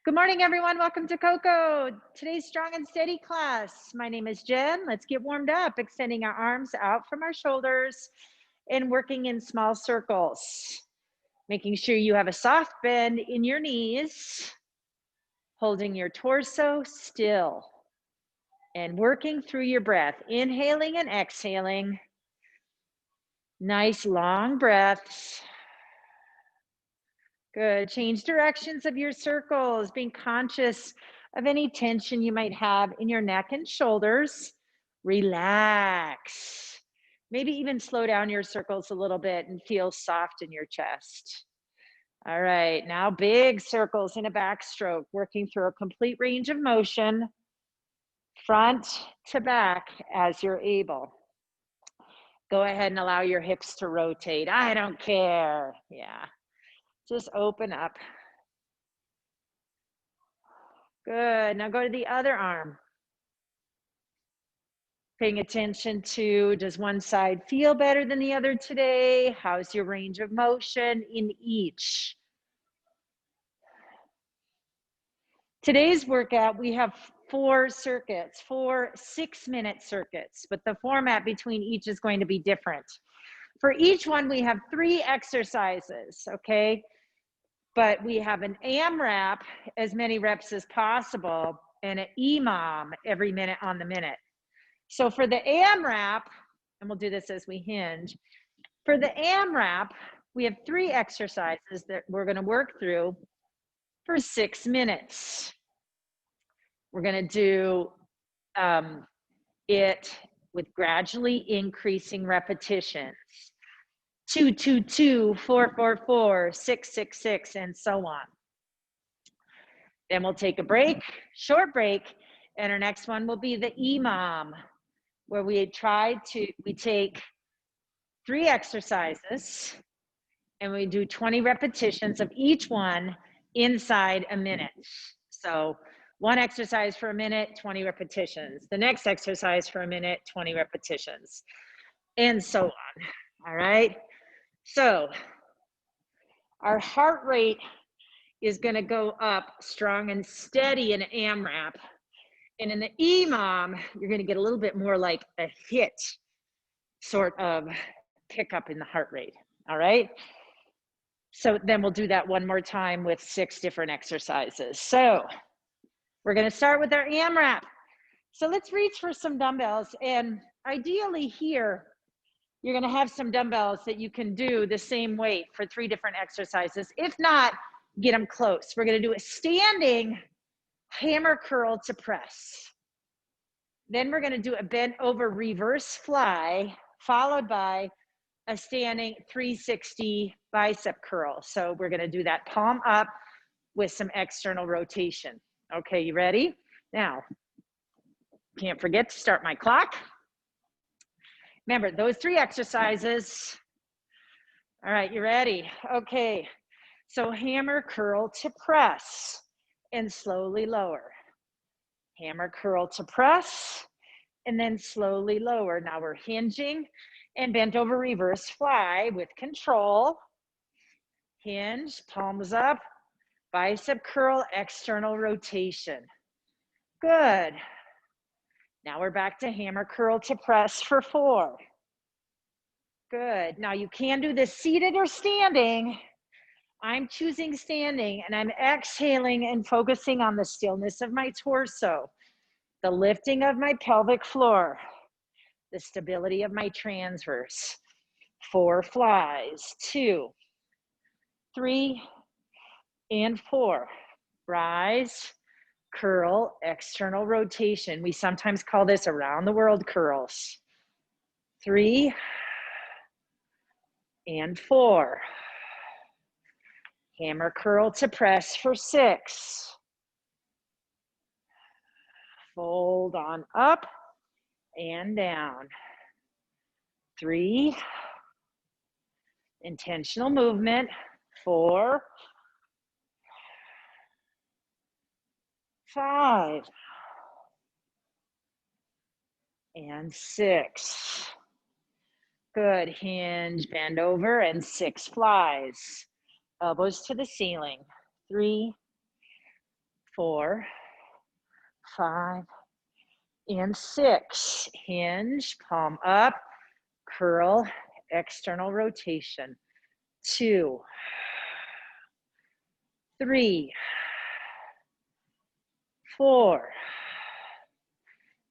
Good morning, everyone. Welcome to Coco. Today's strong and steady class. My name is Jen. Let's get warmed up, extending our arms out from our shoulders and working in small circles. Making sure you have a soft bend in your knees, holding your torso still and working through your breath, inhaling and exhaling. Nice long breaths. Good. Change directions of your circles, being conscious of any tension you might have in your neck and shoulders. Relax. Maybe even slow down your circles a little bit and feel soft in your chest. All right, now big circles in a backstroke, working through a complete range of motion, front to back as you're able. Go ahead and allow your hips to rotate. I don't care. Yeah. Just open up. Good. Now go to the other arm. Paying attention to, does one side feel better than the other today? How's your range of motion in each? Today's workout, we have 4 circuits, 4 6-minute circuits, but the format between each is going to be different. For each one, we have 3 exercises, okay? But we have an AMRAP, as many reps as possible, and an EMOM every minute on the minute. So for the AMRAP, and we'll do this as we hinge, for the AMRAP, we have 3 exercises that we're gonna work through for 6 minutes. We're gonna do it with gradually increasing repetitions. 2, 2, 2, 4, 4, 4, 6, 6, 6, and so on. Then we'll take a break, short break, and our next one will be the EMOM, where we take 3 exercises and we do 20 repetitions of each one inside a minute. So 1 exercise for a minute, 20 repetitions. The next exercise for a minute, 20 repetitions, and so on. All right. So our heart rate is going to go up strong and steady in AMRAP. And in the EMOM, you're going to get a little bit more like a hit sort of pickup in the heart rate. All right. So then we'll do that one more time with 6 different exercises. So we're going to start with our AMRAP. So let's reach for some dumbbells. And ideally here, you're going to have some dumbbells that you can do the same weight for 3 different exercises. If not, get them close. We're going to do a standing hammer curl to press. Then we're going to do a bent over reverse fly, followed by a standing 360 bicep curl. So we're going to do that palm up with some external rotation. Okay, you ready? Now, can't forget to start my clock. Remember, those 3 exercises. All right, you ready? Okay, so hammer curl to press and slowly lower. Hammer curl to press and then slowly lower. Now we're hinging and bent over reverse fly with control. Hinge, palms up, bicep curl, external rotation. Good. Now we're back to hammer curl to press for 4. Good. Now you can do this seated or standing. I'm choosing standing and I'm exhaling and focusing on the stillness of my torso, the lifting of my pelvic floor, the stability of my transverse. 4 flies, 2, 3, and 4. Rise, curl, external rotation. We sometimes call this around the world curls. 3 and 4. Hammer curl to press for 6. Fold on up and down. 3. Intentional movement. 4. 5. And 6. Good. Hinge, bend over, and 6 flies. Elbows to the ceiling. 3 4, 5, and 6. Hinge, palm up, curl, external rotation. 2, 3, 4.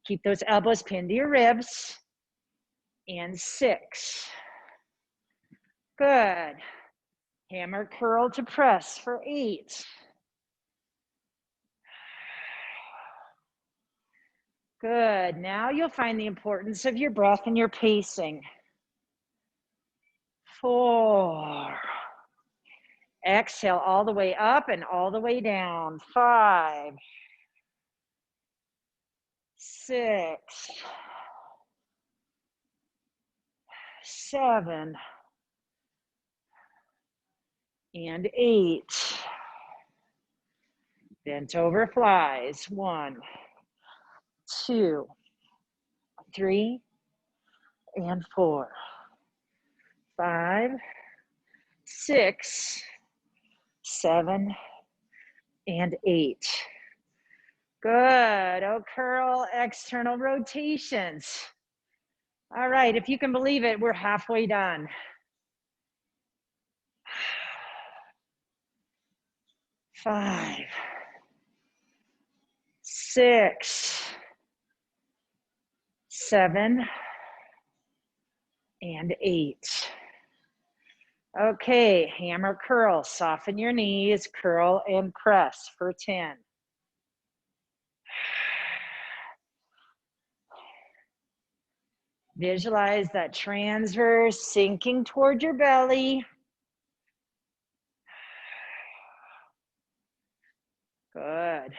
Keep those elbows pinned to your ribs. And 6. Good. Hammer curl to press for 8. Good. Now you'll find the importance of your breath and your pacing. 4. Exhale all the way up and all the way down. 5, 6, 7, and 8. Bent over flies. 1, 2, 3, and 4, 5, 6, 7, and 8. Good. Oh, curl, external rotations. All right, if you can believe it, we're halfway done. 5, 6, 7, and 8. Okay, hammer curl, soften your knees, curl and press for 10. Visualize that transverse sinking toward your belly. Good.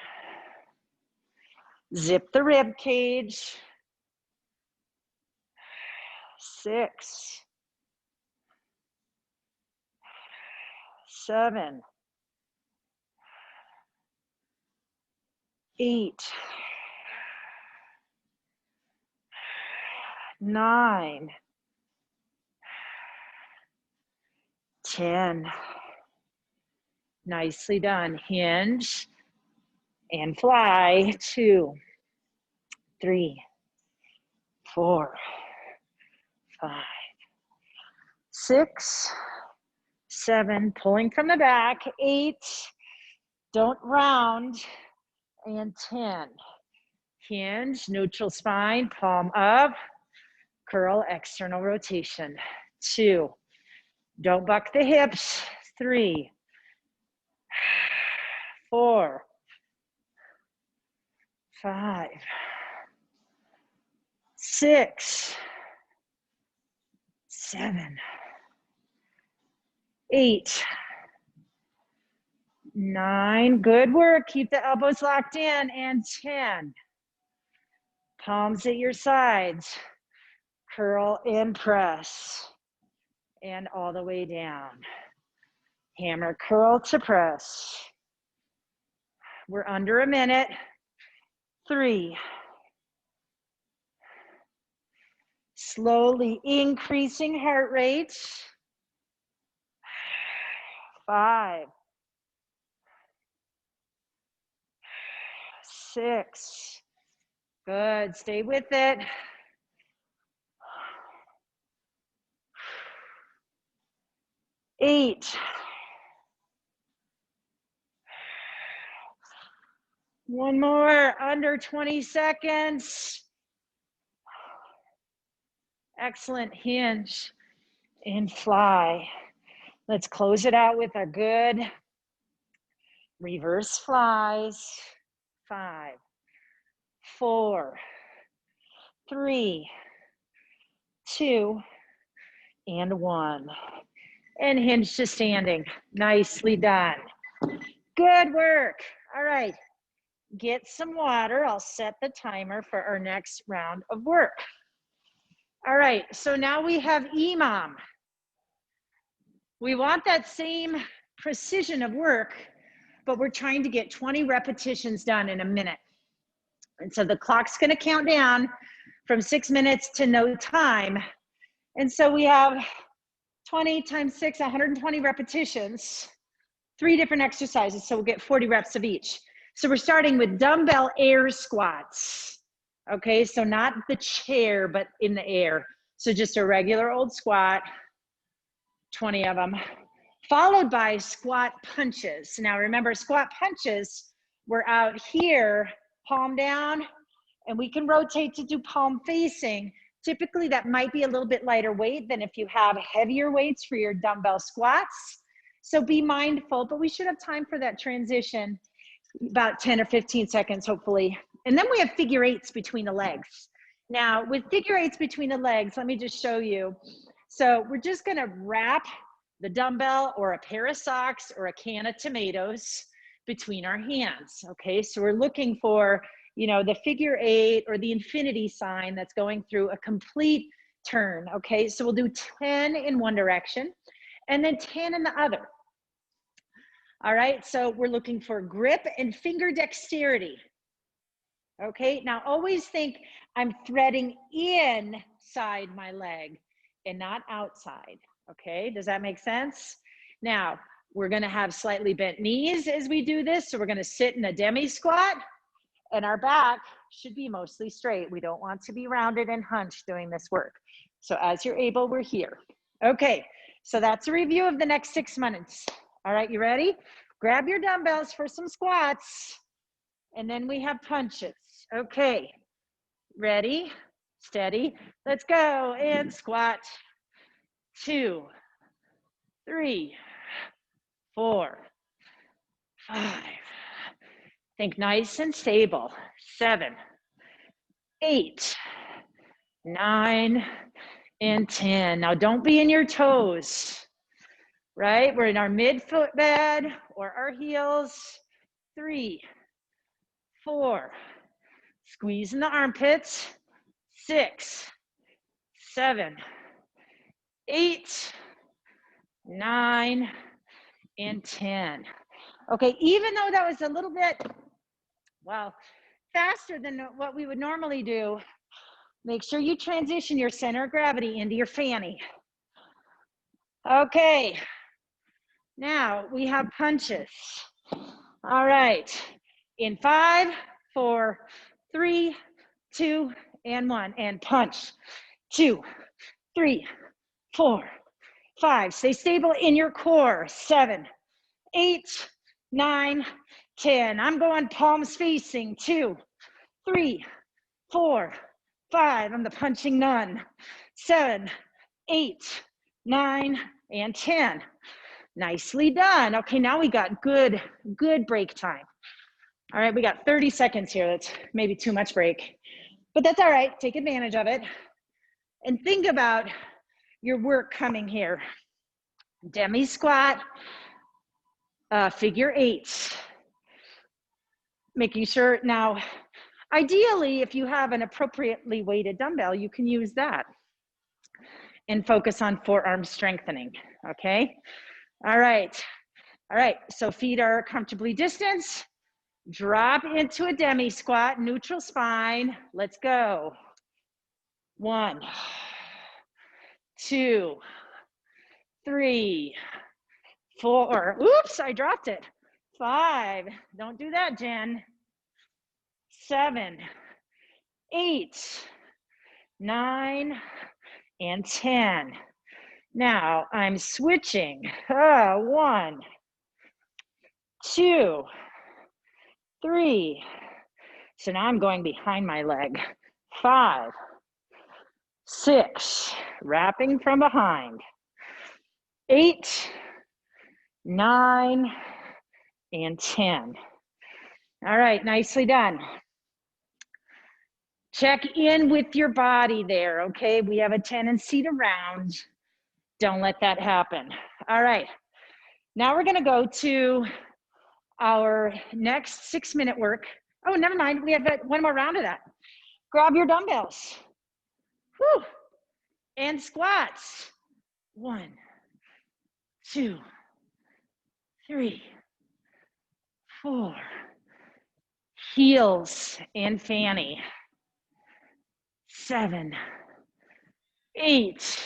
Zip the rib cage. 6, 7, 8, 9, 10. Nicely done. Hinge and fly. 2, 3, 4, 5, 6, 7. Pulling from the back. 8. Don't round. And 10. Hinge, neutral spine, palm up, curl, external rotation. 2. Don't buck the hips. 3, 4, 5, 6, 7, 8, 9. Good work. Keep the elbows locked in. And 10. Palms at your sides. Curl and press. And all the way down. Hammer curl to press. We're under a minute. 3. Slowly increasing heart rate. 5, 6. Good. Stay with it. 8. 1 more. Under 20 seconds. Excellent. Hinge and fly. Let's close it out with a good reverse flies. 5, 4, 3, 2, and 1. And hinge to standing. Nicely done. Good work. All right. Get some water. I'll set the timer for our next round of work. All right. So now we have EMOM. We want that same precision of work, but we're trying to get 20 repetitions done in a minute. And so the clock's going to count down from 6 minutes to no time. And so we have 20 times 6, 120 repetitions, 3 different exercises. So we'll get 40 reps of each. So we're starting with dumbbell air squats. Okay, so not the chair, but in the air. So just a regular old squat, 20 of them, followed by squat punches. Now remember, squat punches, we're out here, palm down, and we can rotate to do palm facing. Typically that might be a little bit lighter weight than if you have heavier weights for your dumbbell squats. So be mindful, but we should have time for that transition, about 10 or 15 seconds, hopefully. And then we have figure eights between the legs. Now with figure eights between the legs, let me just show you. So we're just gonna wrap the dumbbell or a pair of socks or a can of tomatoes between our hands, okay? So we're looking for, you know, the figure eight or the infinity sign that's going through a complete turn, okay? So we'll do 10 in one direction and then 10 in the other. All right, so we're looking for grip and finger dexterity. Okay, now always think I'm threading inside my leg and not outside. Okay, does that make sense? Now, we're gonna have slightly bent knees as we do this. So we're gonna sit in a demi squat and our back should be mostly straight. We don't want to be rounded and hunched doing this work. So as you're able, we're here. Okay, so that's a review of the next 6 minutes. All right, you ready? Grab your dumbbells for some squats and then we have punches. Okay, ready, steady, let's go. And squat, 2, 3, 4, 5. Think nice and stable. 7, 8, 9, and 10. Now don't be in your toes, right? We're in our midfoot bed or our heels. 3, 4, squeeze in the armpits. 6, 7, 8, 9, and 10. Okay, even though that was a little bit, well, faster than what we would normally do, make sure you transition your center of gravity into your fanny. Okay, now we have punches. All right, in 5, 4, 3, 2, and 1, and punch. 2, 3, 4, 5. Stay stable in your core. 7, 8, 9, 10. I'm going palms facing. 2, 3, 4, 5. I'm the punching nun. 7, 8, 9, and 10. Nicely done. Okay, now we got good break time. All right, we got 30 seconds here. That's maybe too much break, but that's all right. Take advantage of it. And think about your work coming here. Demi squat, figure eights. Making sure, now, ideally, if you have an appropriately weighted dumbbell, you can use that and focus on forearm strengthening, okay? All right, so feet are comfortably distanced. Drop into a demi squat, neutral spine. Let's go. 1, 2, 3, 4. Oops, I dropped it. 5. Don't do that, Jen. 7, 8, 9, and 10. Now I'm switching. 1, 2, 3. So now I'm going behind my leg. 5, 6, wrapping from behind. 8, 9, and 10. All right, nicely done. Check in with your body there, okay? We have a tendency to round. Don't let that happen. All right, now we're gonna go to our next 6-minute work. Oh, never mind, we have one more round of that. Grab your dumbbells. Whew. And squats. 1, 2, 3, 4. Heels and fanny. 7, 8,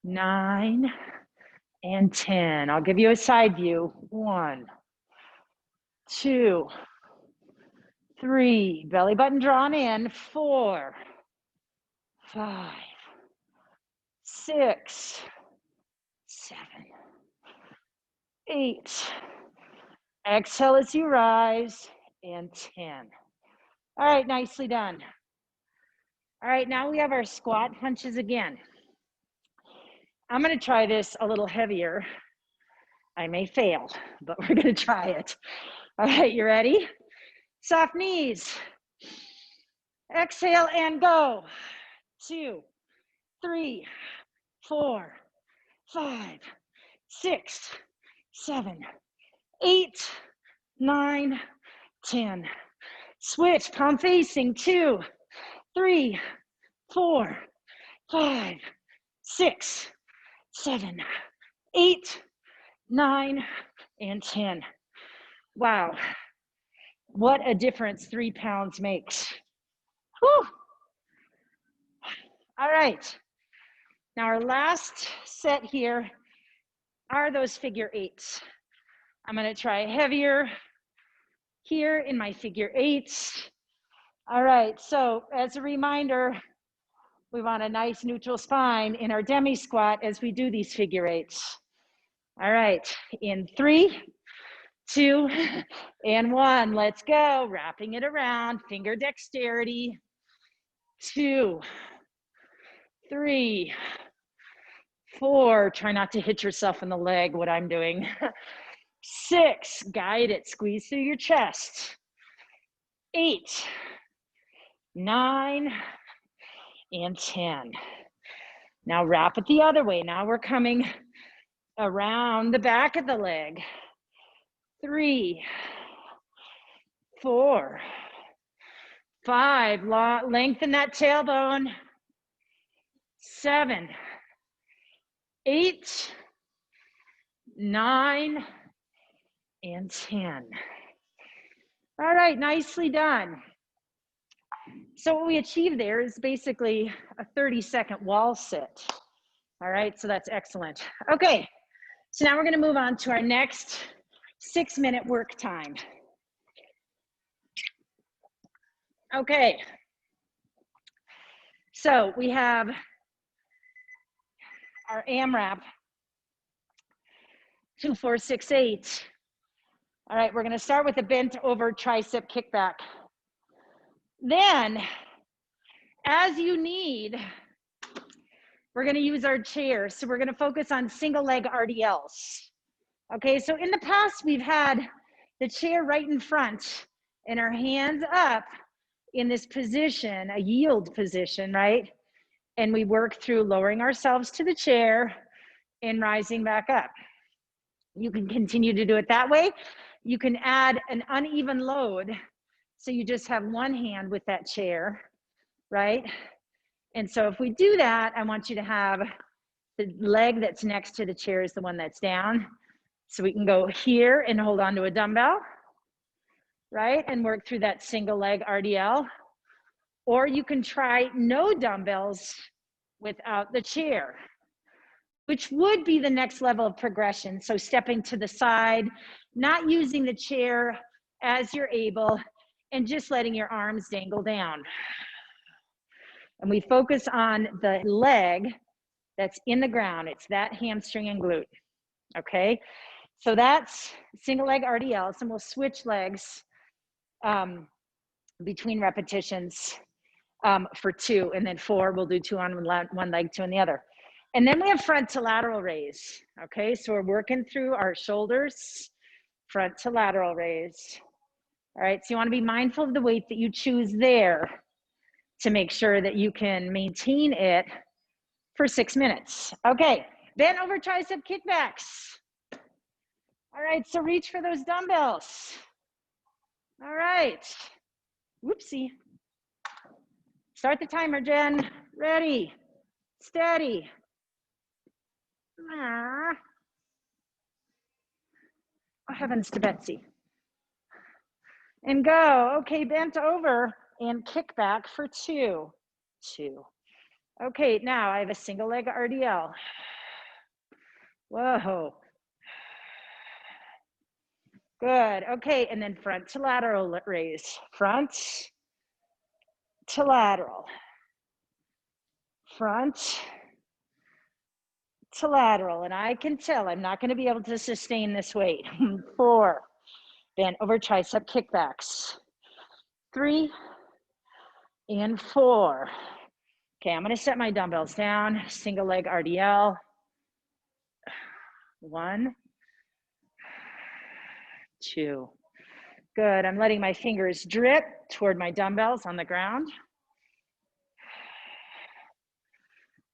9, and 10. I'll give you a side view. 1, 2, 3, belly button drawn in, 4, 5, 6, 7, 8. Exhale as you rise, and 10. All right, nicely done. All right, now we have our squat punches again. I'm gonna try this a little heavier. I may fail, but we're gonna try it. All right, you ready? Soft knees. Exhale and go. 2, 3, 4, 5, 6, 7, 8, 9, 10. Switch, palm facing. 2, 3, 4, 5, 6, 7, 8, 9, and 10. Wow, what a difference 3 pounds makes. Whew. All right, now our last set here are those figure eights. I'm gonna try heavier here in my figure eights. All right, so as a reminder, we want a nice neutral spine in our demi squat as we do these figure eights. All right, in 3, 2, and 1, let's go. Wrapping it around, finger dexterity. 2, 3, 4, try not to hit yourself in the leg, what I'm doing. 6, guide it, squeeze through your chest. 8, 9, and 10. Now wrap it the other way. Now we're coming around the back of the leg. 3, 4, 5, lengthen that tailbone. 7, 8, 9, and 10. All right, nicely done. So what we achieved there is basically a 30-second wall sit. All right, so that's excellent. Okay, so now we're gonna move on to our next 6-minute work time. Okay, so we have our AMRAP 2, 4, 6, 8. All right, we're gonna start with a bent over tricep kickback. Then, as you need, we're gonna use our chair. So we're gonna focus on single leg RDLs. Okay, so in the past, we've had the chair right in front and our hands up in this position, a yield position, right? And we work through lowering ourselves to the chair and rising back up. You can continue to do it that way. You can add an uneven load. So you just have one hand with that chair, right? And so if we do that, I want you to have the leg that's next to the chair is the one that's down. So we can go here and hold on to a dumbbell, right? And work through that single leg RDL. Or you can try no dumbbells without the chair, which would be the next level of progression. So stepping to the side, not using the chair as you're able, and just letting your arms dangle down. And we focus on the leg that's in the ground. It's that hamstring and glute, okay? So that's single leg RDLs, and we'll switch legs between repetitions for 2, and then 4, we'll do 2 on one leg, 2 on the other. And then we have front to lateral raise, okay? So we're working through our shoulders, front to lateral raise. All right, so you wanna be mindful of the weight that you choose there to make sure that you can maintain it for 6 minutes. Okay, bent over tricep kickbacks. All right, so reach for those dumbbells. All right, whoopsie. Start the timer, Jen. Ready, steady. Oh, heavens to Betsy. And go. Okay, bent over and kick back for 2. 2. Okay, now I have a single leg RDL. Whoa. Good. Okay, and then front to lateral raise. Front to lateral. Front to lateral. And I can tell I'm not going to be able to sustain this weight. 4. Bend over tricep kickbacks. 3 and 4. Okay, I'm going to set my dumbbells down. Single leg RDL. 1, 2. Good. I'm letting my fingers drip toward my dumbbells on the ground.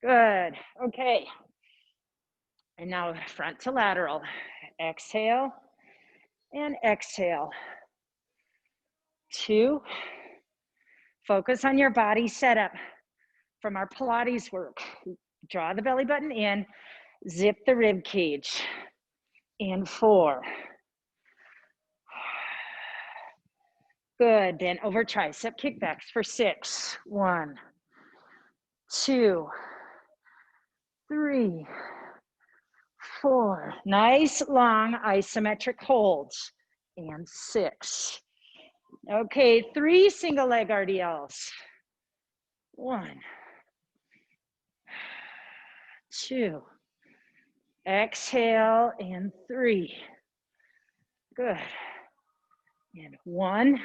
Good. Okay. And now front to lateral. Exhale and exhale. 2. Focus on your body setup from our Pilates work. Draw the belly button in, zip the rib cage. And 4. Good. Then over tricep kickbacks for 6. 1, 2, 3, 4. Nice long isometric holds. And 6. Okay, 3 single leg RDLs. 1, 2. Exhale and 3. Good. And 1,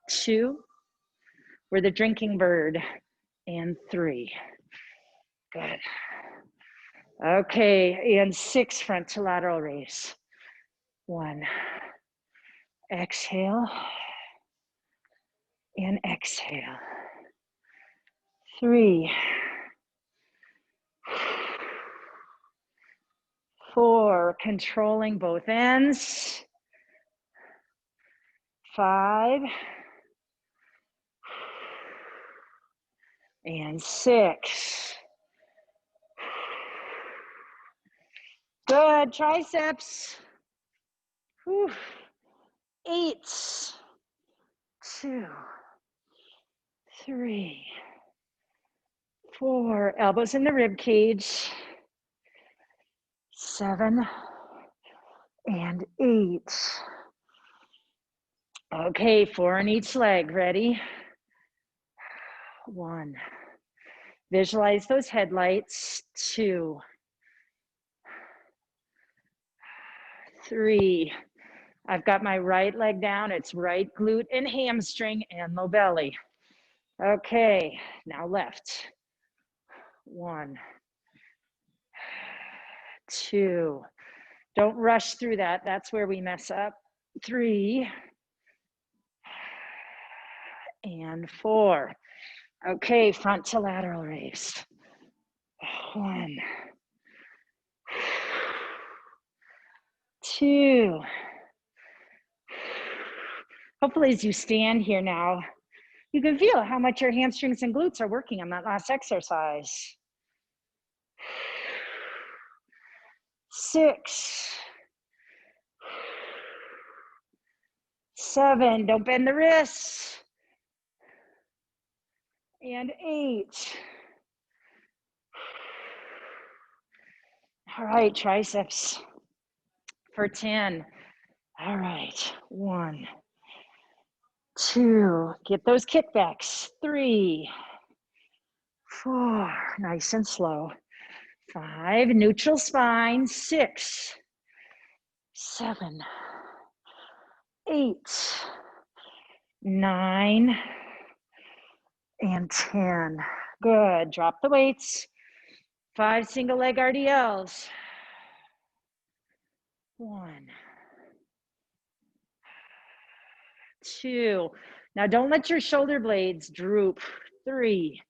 2. We're the drinking bird. And 3. Good. Okay, and 6 front to lateral raise. 1. Exhale and exhale. 3. 4, controlling both ends. 5. And 6. Good, triceps. 8, 2, 3, 4. Elbows in the rib cage. 7 and 8. Okay, 4 on each leg. Ready? 1. Visualize those headlights. 2, 3. I've got my right leg down. It's right glute and hamstring and low belly. Okay, now left. 1, 2. Don't rush through that. That's where we mess up. 3 and 4. Okay, front to lateral raise. 1, 2. Hopefully as you stand here now, you can feel how much your hamstrings and glutes are working on that last exercise. 6, 7, don't bend the wrists. And 8. All right, triceps for 10. All right, 1, 2, get those kickbacks. 3, 4, nice and slow. 5, neutral spine. 6, 7, 8, 9, and 10. Good, drop the weights. 5 single leg RDLs. 1, 2. Now don't let your shoulder blades droop. 3.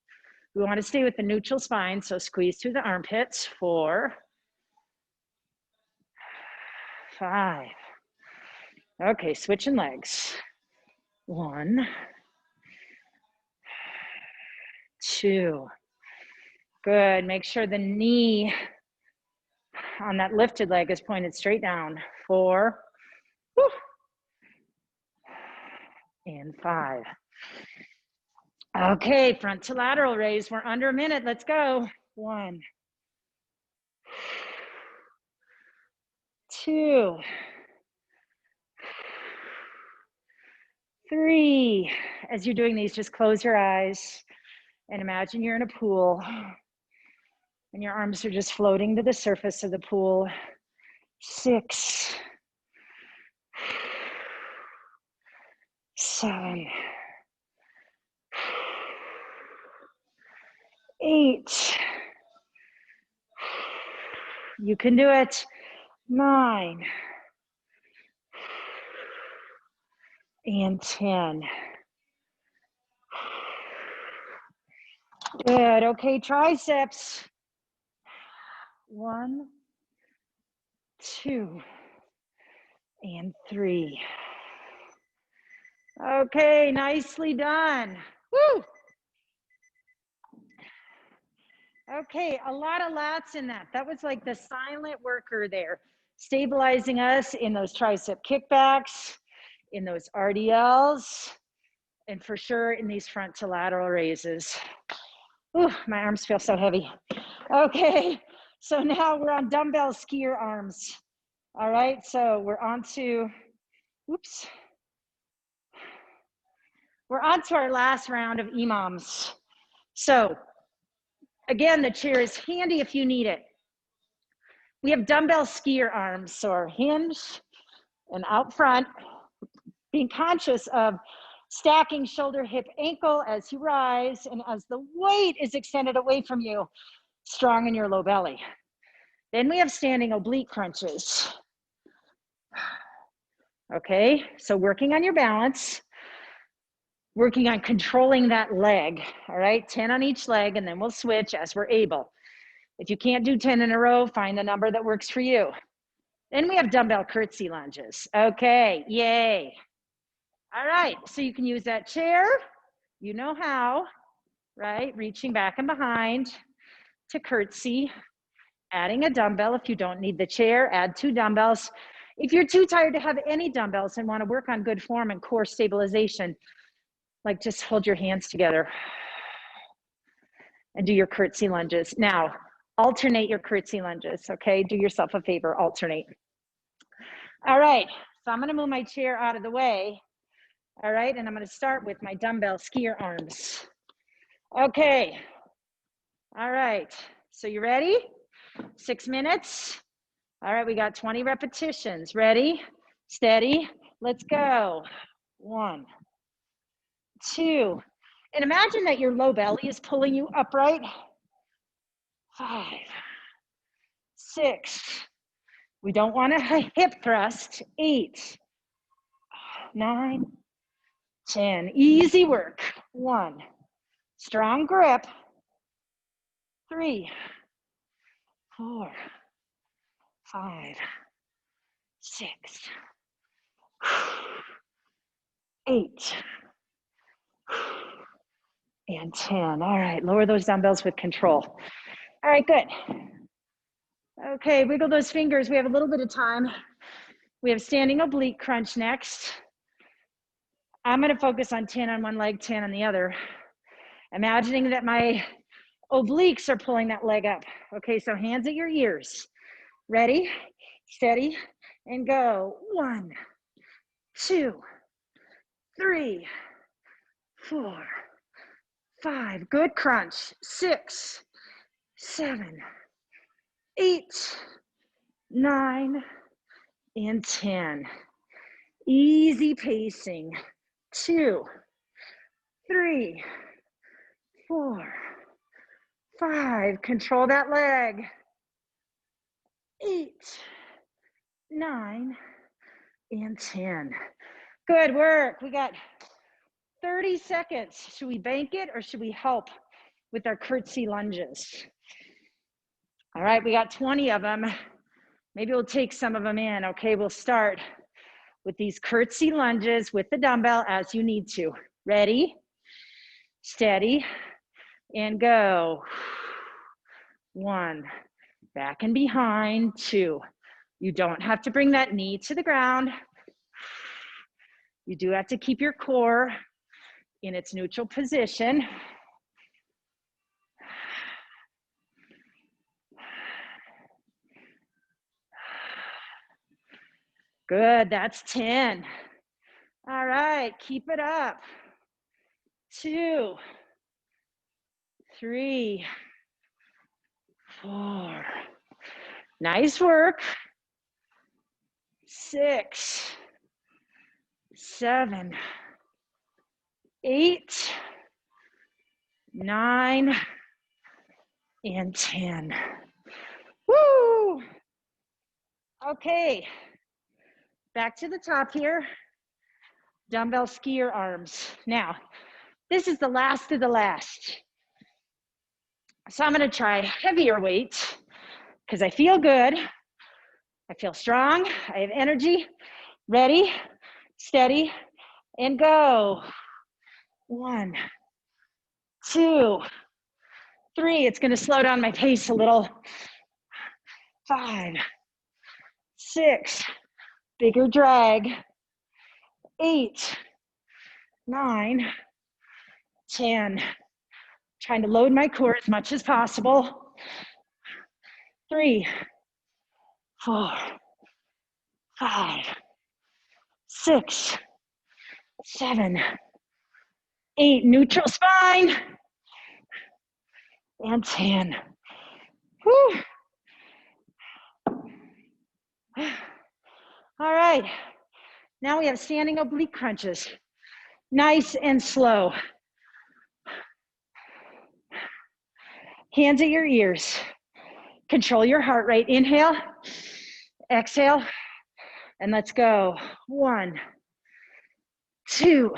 We want to stay with the neutral spine, so squeeze through the armpits. 4, 5. Okay, switching legs. 1, 2. Good, make sure the knee on that lifted leg is pointed straight down. 4, whew, and 5. Okay, front to lateral raise. We're under a minute. Let's go. 1, 2, 3. As you're doing these, just close your eyes and imagine you're in a pool and your arms are just floating to the surface of the pool. 6, 7, 8. You can do it. 9 and 10. Good. Okay, triceps. 1, 2, and 3. Okay, nicely done. Woo! Okay, a lot of lats in that. That was like the silent worker there, stabilizing us in those tricep kickbacks, in those RDLs, and for sure in these front to lateral raises. Ooh, my arms feel so heavy. Okay, so now we're on dumbbell skier arms. All right, so we're on to, oops. We're on to our last round of EMOMs. So again, the chair is handy if you need it. We have dumbbell skier arms, so our hinge and out front, being conscious of stacking shoulder, hip, ankle as you rise and as the weight is extended away from you, strong in your low belly. Then we have standing oblique crunches. Okay, so working on your balance, working on controlling that leg, all right? 10 on each leg, and then we'll switch as we're able. If you can't do 10 in a row, find the number that works for you. Then we have dumbbell curtsy lunges. Okay, yay. All right, so you can use that chair, you know how, right? Reaching back and behind to curtsy, adding a dumbbell. If you don't need the chair, add 2 dumbbells. If you're too tired to have any dumbbells and want to work on good form and core stabilization, like just hold your hands together and do your curtsy lunges. Now, alternate your curtsy lunges, okay? Do yourself a favor, alternate. All right, so I'm gonna move my chair out of the way, all right? And I'm gonna start with my dumbbell skier arms. Okay, all right, so you ready? 6 minutes. All right, we got 20 repetitions. Ready, steady, let's go. 1, 2, and imagine that your low belly is pulling you upright. 5, 6, we don't want a hip thrust. 8, 9, 10, easy work. 1, strong grip. 3, 4, 5, 6, 8, and 10. All right, lower those dumbbells with control. All right, good. Okay, wiggle those fingers. We have a little bit of time. We have standing oblique crunch next. I'm gonna focus on 10 on one leg, 10 on the other. Imagining that my obliques are pulling that leg up. Okay, so hands at your ears. Ready, steady, and go. 1, 2, 3, 4, 5. Good crunch. 6, 7, 8, 9, and 10. Easy pacing. 2, 3, 4, 5. Control that leg. 8, 9, and 10. Good work. We got 30 seconds. Should we bank it or should we help with our curtsy lunges? All right, we got 20 of them. Maybe we'll take some of them in. Okay, we'll start with these curtsy lunges with the dumbbell as you need to. Ready, steady, and go. 1, back and behind. 2, you don't have to bring that knee to the ground. You do have to keep your core in its neutral position. Good, that's 10. All right, keep it up. 2, 3, 4. Nice work. 6, 7, 8, 9, and 10. Woo! Okay, back to the top here. Dumbbell skier arms. Now, this is the last of the last. So I'm gonna try heavier weights because I feel good. I feel strong. I have energy. Ready, steady, and go. 1, 2, 3. It's gonna slow down my pace a little. 5, 6, bigger drag. 8, 9, 10. Trying to load my core as much as possible. 3, 4, 5, 6, 7, 8. Neutral spine. And 10. Whew. All right. Now we have standing oblique crunches. Nice and slow. Hands at your ears. Control your heart rate. Inhale, exhale, and let's go. 1, 2,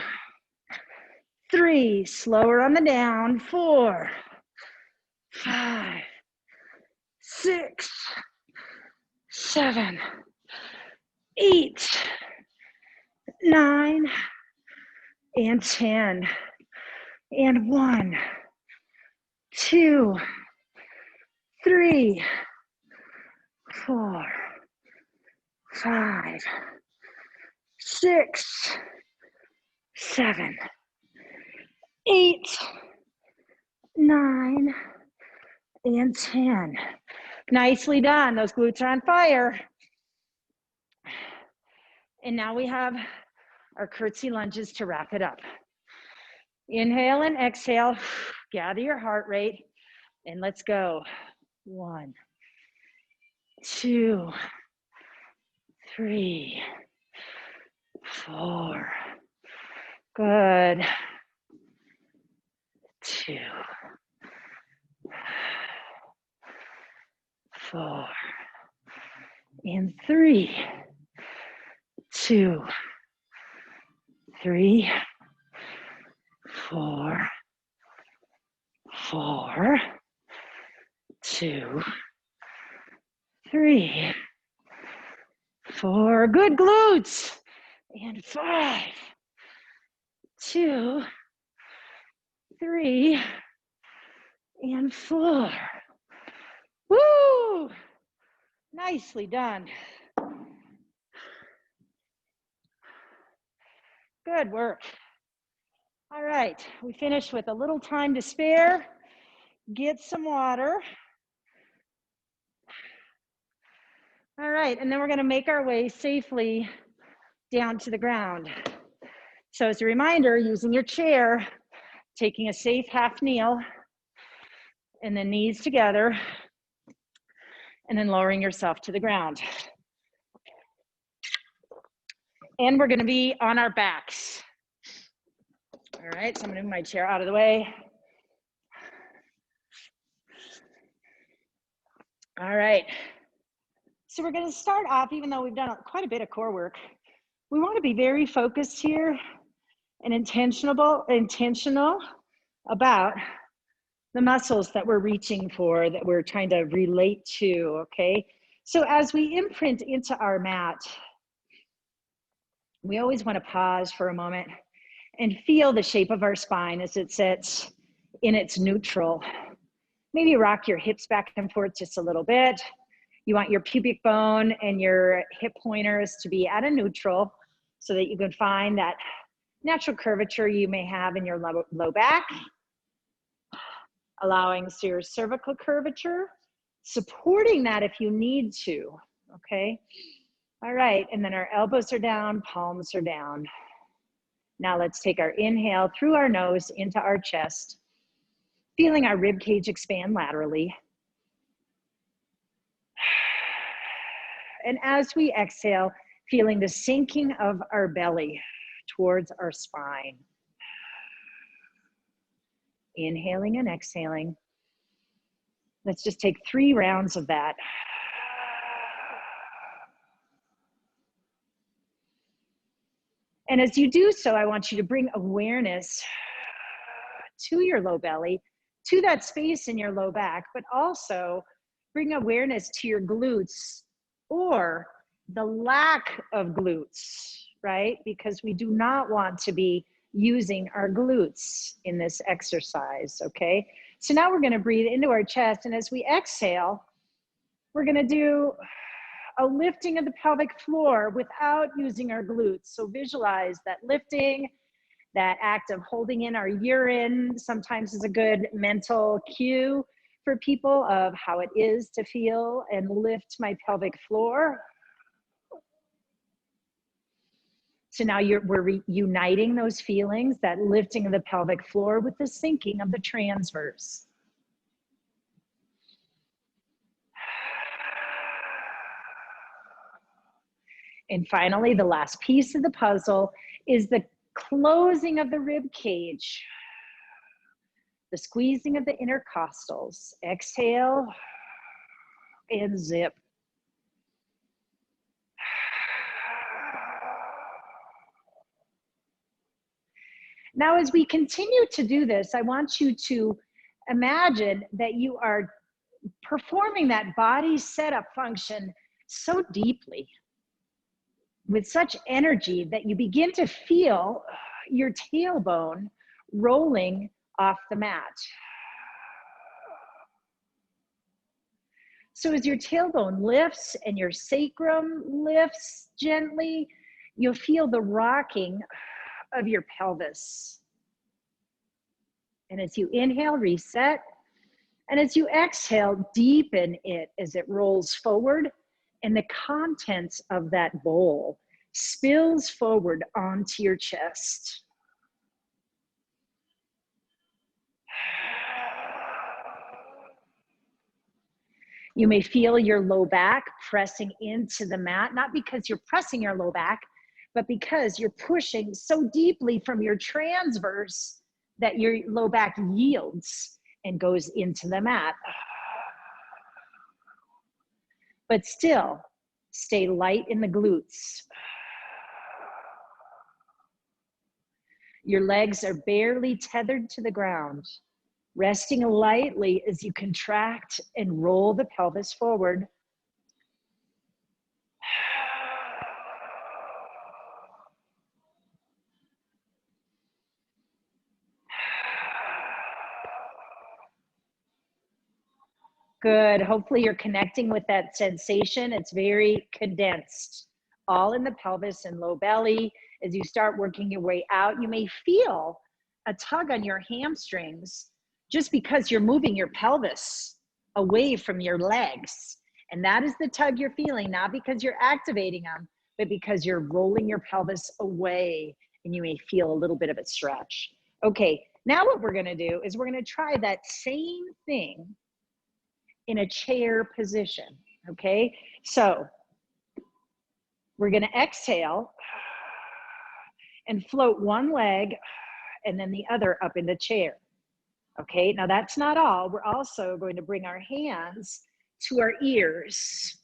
3. Slower on the down. 4, 5, 6, 7, 8, 9, and 10. And 1, 2, 3, 4, 5, 6, 7, 8, 9, and 10. Nicely done. Those glutes are on fire. And now we have our curtsy lunges to wrap it up. Inhale and exhale. Gather your heart rate and let's go. 1, 2, 3, 4. Good. 2, 4, and 3, 2, 3, 4, 4, 2, 3, 4. Good glutes. And 5, 2, 3, and 4. Woo! Nicely done. Good work. All right, we finished with a little time to spare. Get some water. All right, and then we're gonna make our way safely down to the ground. So as a reminder, using your chair, taking a safe half kneel, and then knees together, and then lowering yourself to the ground. And we're gonna be on our backs. All right, so I'm gonna move my chair out of the way. All right, so we're gonna start off, even though we've done quite a bit of core work, we wanna be very focused here and intentional about the muscles that we're reaching for, that we're trying to relate to, okay? So as we imprint into our mat, we always wanna pause for a moment and feel the shape of our spine as it sits in its neutral. Maybe rock your hips back and forth just a little bit. You want your pubic bone and your hip pointers to be at a neutral so that you can find that natural curvature you may have in your low back, allowing your cervical curvature, supporting that if you need to, okay? All right, and then our elbows are down, palms are down. Now let's take our inhale through our nose into our chest, feeling our rib cage expand laterally. And as we exhale, feeling the sinking of our belly towards our spine. Inhaling and exhaling. Let's just take 3 rounds of that. And as you do so, I want you to bring awareness to your low belly, to that space in your low back, but also bring awareness to your glutes or the lack of glutes, right? Because we do not want to be using our glutes in this exercise, okay? So now we're gonna breathe into our chest, and as we exhale, we're gonna do a lifting of the pelvic floor without using our glutes. So visualize that lifting, that act of holding in our urine sometimes is a good mental cue for people of how it is to feel and lift my pelvic floor. So now we're reuniting those feelings, that lifting of the pelvic floor with the sinking of the transverse. And finally, the last piece of the puzzle is the closing of the rib cage, the squeezing of the intercostals. Exhale and zip. Now, as we continue to do this, I want you to imagine that you are performing that body setup function so deeply, with such energy, that you begin to feel your tailbone rolling off the mat. So as your tailbone lifts and your sacrum lifts gently, you'll feel the rocking of your pelvis. And as you inhale, reset. And as you exhale, deepen it as it rolls forward, and the contents of that bowl spills forward onto your chest. You may feel your low back pressing into the mat, not because you're pressing your low back, but because you're pushing so deeply from your transverse that your low back yields and goes into the mat. But still, stay light in the glutes. Your legs are barely tethered to the ground, resting lightly as you contract and roll the pelvis forward. Good. Hopefully you're connecting with that sensation. It's very condensed, all in the pelvis and low belly. As you start working your way out, you may feel a tug on your hamstrings just because you're moving your pelvis away from your legs. And that is the tug you're feeling, not because you're activating them, but because you're rolling your pelvis away, and you may feel a little bit of a stretch. Okay, now what we're gonna do is we're gonna try that same thing in a chair position, okay? So we're gonna exhale and float one leg and then the other up in the chair, okay? Now that's not all. We're also going to bring our hands to our ears,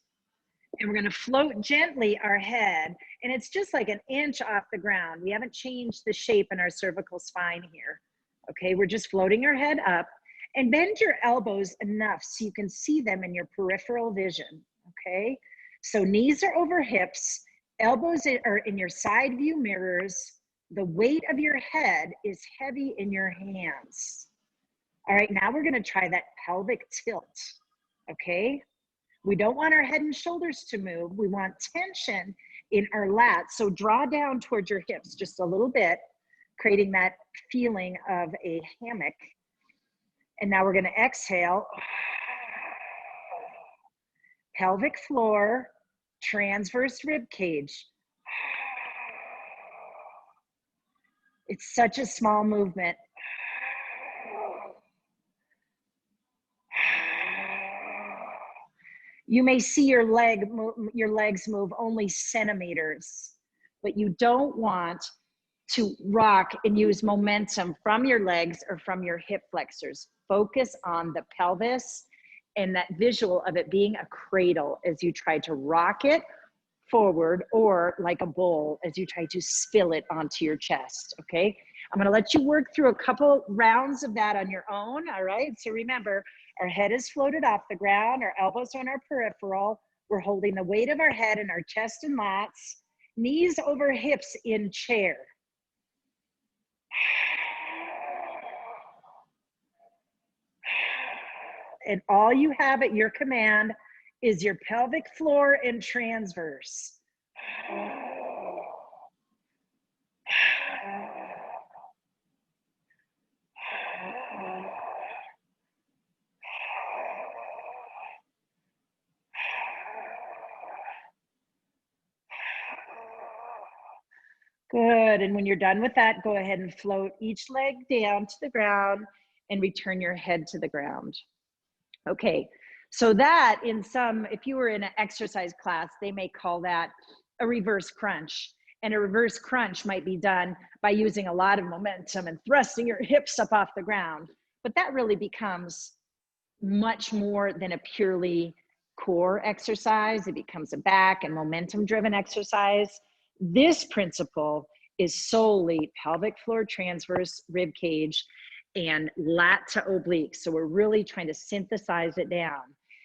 and we're gonna float gently our head, and it's just like an inch off the ground. We haven't changed the shape in our cervical spine here, okay? We're just floating our head up, and bend your elbows enough so you can see them in your peripheral vision, okay? So knees are over hips, elbows are in your side view mirrors, the weight of your head is heavy in your hands. All right, now we're gonna try that pelvic tilt, okay? We don't want our head and shoulders to move. We want tension in our lats. So draw down towards your hips just a little bit, creating that feeling of a hammock. And now we're gonna exhale. Pelvic floor transverse rib cage. It's such a small movement. You may see your legs move only centimeters, but you don't want to rock and use momentum from your legs or from your hip flexors. Focus on the pelvis and that visual of it being a cradle as you try to rock it forward, or like a bowl as you try to spill it onto your chest, okay? I'm gonna let you work through a couple rounds of that on your own, all right? So remember, our head is floated off the ground, our elbows are on our peripheral, we're holding the weight of our head in our chest and lats, knees over hips in chair. And all you have at your command is your pelvic floor and transverse. Good, and when you're done with that, go ahead and float each leg down to the ground and return your head to the ground. Okay, so that if you were in an exercise class, they may call that a reverse crunch. And a reverse crunch might be done by using a lot of momentum and thrusting your hips up off the ground. But that really becomes much more than a purely core exercise. It becomes a back and momentum driven exercise. This principle is solely pelvic floor transverse rib cage and lat to oblique. So we're really trying to synthesize it down.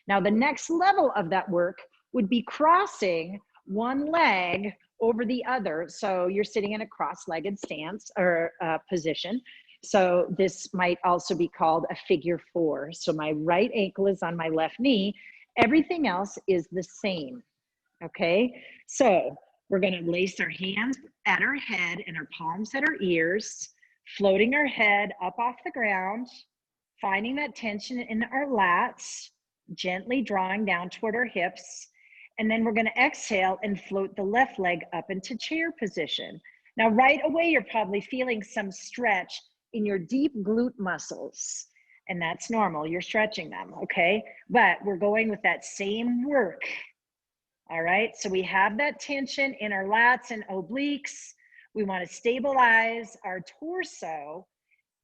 Now the next level of that work would be crossing one leg over the other. So you're sitting in a cross-legged stance or position. So this might also be called a figure four. So my right ankle is on my left knee. Everything else is the same, okay? So we're gonna lace our hands at our head and our palms at our ears, floating our head up off the ground, finding that tension in our lats, gently drawing down toward our hips. And then we're gonna exhale and float the left leg up into chair position. Now, right away, you're probably feeling some stretch in your deep glute muscles, and that's normal, you're stretching them, okay? But we're going with that same work, all right? So we have that tension in our lats and obliques. We wanna stabilize our torso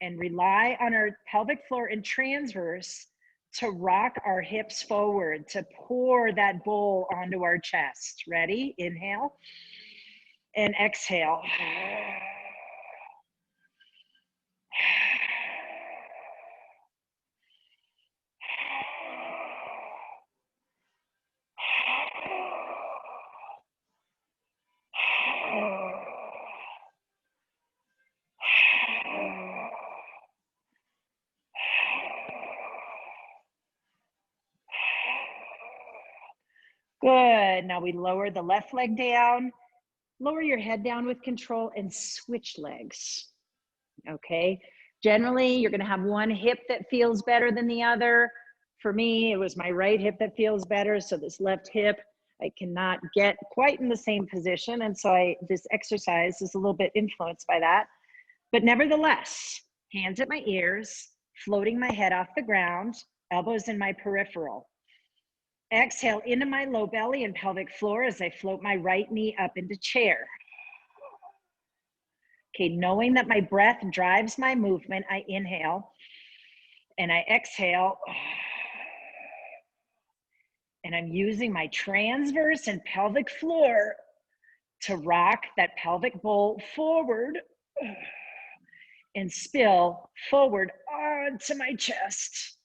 and rely on our pelvic floor and transverse to rock our hips forward, to pour that bowl onto our chest. Ready? Inhale and exhale. Good. Now we lower the left leg down, lower your head down with control, and switch legs. Okay. Generally, you're going to have one hip that feels better than the other. For me, it was my right hip that feels better. So this left hip, I cannot get quite in the same position. And so this exercise is a little bit influenced by that. But nevertheless, hands at my ears, floating my head off the ground, elbows in my peripheral. Exhale into my low belly and pelvic floor as I float my right knee up into chair. Okay, knowing that my breath drives my movement, I inhale and I exhale. And I'm using my transverse and pelvic floor to rock that pelvic bowl forward and spill forward onto my chest.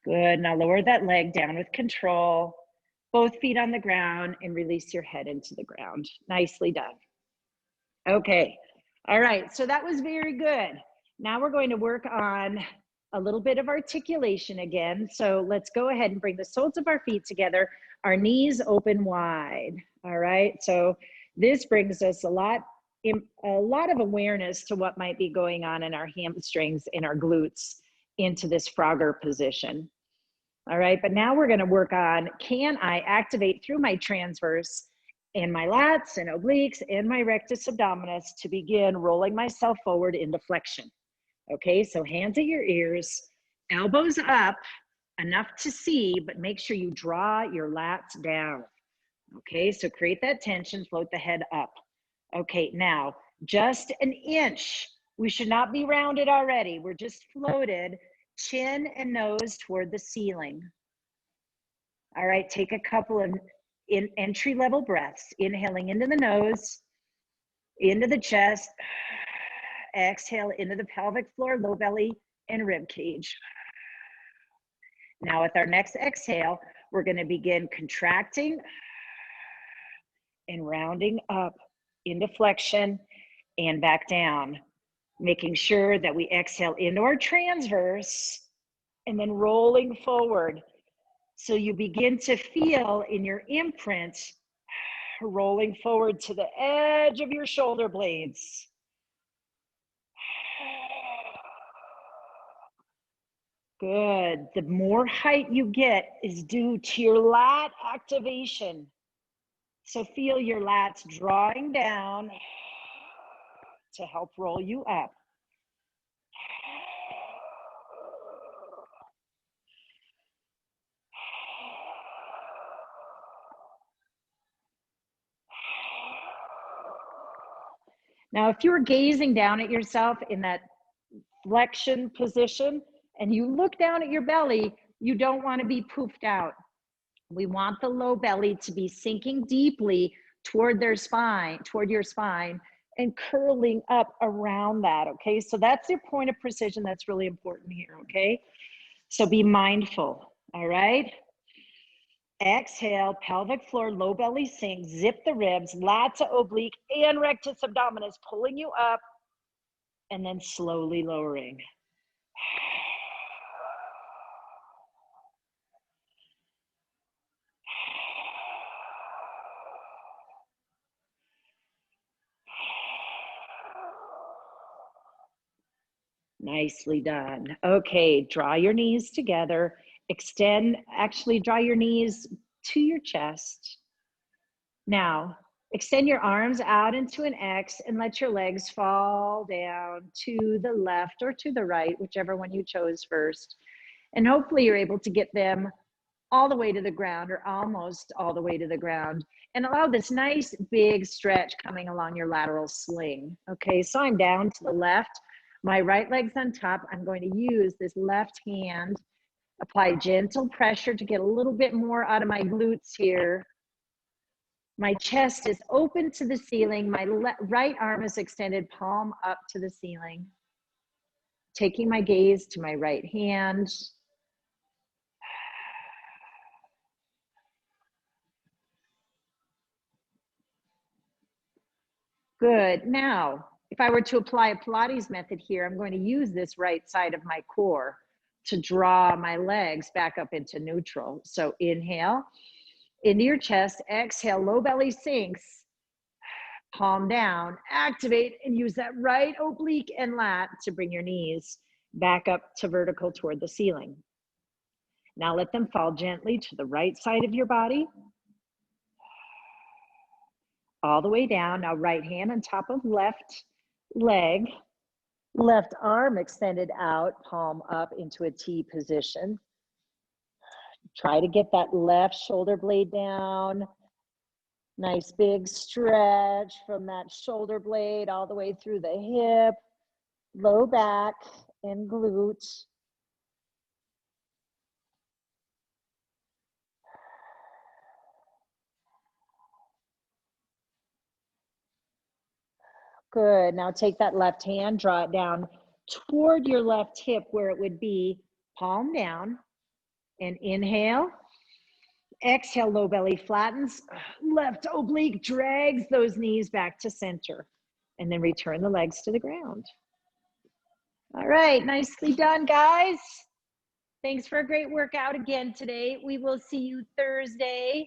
Good, now lower that leg down with control, both feet on the ground, and release your head into the ground. Nicely done. Okay, all right, so that was very good. Now we're going to work on a little bit of articulation again. So let's go ahead and bring the soles of our feet together. our knees open wide. All right, so this brings us a lot of awareness to what might be going on in our hamstrings and our glutes into this Frogger position. All right, but now we're going to work on, can I activate through my transverse and my lats and obliques and my rectus abdominis to begin rolling myself forward into flexion. Okay, so hands at your ears, elbows up, enough to see, but make sure you draw your lats down. Okay, so create that tension, float the head up. Okay, now just an inch. We should not be rounded already. We're just floated, chin and nose toward the ceiling. All right, take a couple of entry-level breaths, inhaling into the nose, into the chest, exhale into the pelvic floor, low belly, and rib cage. Now with our next exhale, we're going to begin contracting and rounding up into flexion and back down, making sure that we exhale into our transverse and then rolling forward. So you begin to feel in your imprint rolling forward to the edge of your shoulder blades. Good. The more height you get is due to your lat activation. So feel your lats drawing down to help roll you up. Now, if you're gazing down at yourself in that flexion position and you look down at your belly, you don't want to be poofed out. We want the low belly to be sinking deeply toward your spine, and curling up around that, okay? So that's your point of precision that's really important here, okay? So be mindful, all right? Exhale, pelvic floor, low belly sink, zip the ribs, lat to oblique and rectus abdominis, pulling you up and then slowly lowering. Nicely done. Okay, draw your knees together. Extend, actually draw your knees to your chest. Now, extend your arms out into an X and let your legs fall down to the left or to the right, whichever one you chose first. And hopefully you're able to get them all the way to the ground or almost all the way to the ground. And allow this nice big stretch coming along your lateral sling. Okay, so I'm down to the left. My right leg's on top. I'm going to use this left hand, apply gentle pressure to get a little bit more out of my glutes here. My chest is open to the ceiling. My right arm is extended, palm up to the ceiling. Taking my gaze to my right hand. Good. Now, if I were to apply a Pilates method here, I'm going to use this right side of my core to draw my legs back up into neutral. So inhale into your chest, exhale, low belly sinks, palm down, activate and use that right oblique and lat to bring your knees back up to vertical toward the ceiling. Now let them fall gently to the right side of your body. All the way down. Now right hand on top of left leg, left arm extended out, palm up into a T position. Try to get that left shoulder blade down. Nice big stretch from that shoulder blade all the way through the hip, low back and glute. Good. Now take that left hand, draw it down toward your left hip where it would be, palm down, and inhale. Exhale, low belly flattens, left oblique drags those knees back to center, and then return the legs to the ground. All right, nicely done, guys. Thanks for a great workout again today. We will see you Thursday.